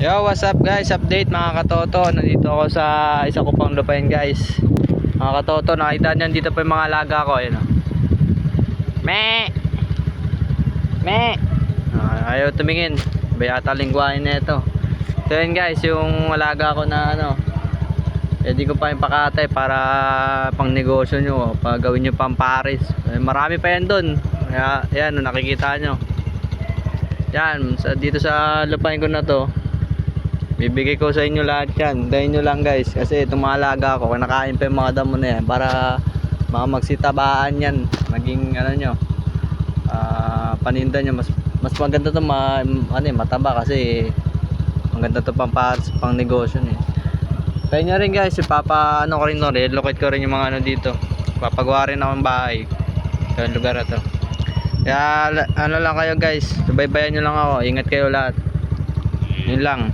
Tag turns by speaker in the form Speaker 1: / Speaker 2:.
Speaker 1: Yo, what's up guys? Update mga katoto. Nandito ako sa isa ko pang lupain guys. Mga katoto, nakita niyan dito pa yung mga alaga ko. Ayun, oh. Me! Me! Ayaw tumingin. Bayata lingwain na ito. So yun guys, yung alaga ko na ano, pwede ko pa yung pakatay para pang negosyo nyo. Pag gawin nyo pang pares. Marami pa yan dun. Kaya yan, nakikita nyo. Yan, dito sa lupain ko na to, bibigay ko sa inyo lahat yan. Dahin nyo lang guys, kasi itong mga alaga ko, kinakain pa yung mga damo na yan para mga magsitabaan yan, maging ano nyo, paninda nyo. Mas maganda to mataba kasi maganda to pang negosyo eh. Kaya nyo rin guys, ano ko rin no, relocate ko rin yung mga ano dito, papagawa rin akong bahay sa lugar na to. Kaya ano lang kayo guys, subaybayan nyo lang ako, ingat kayo lahat, yun lang.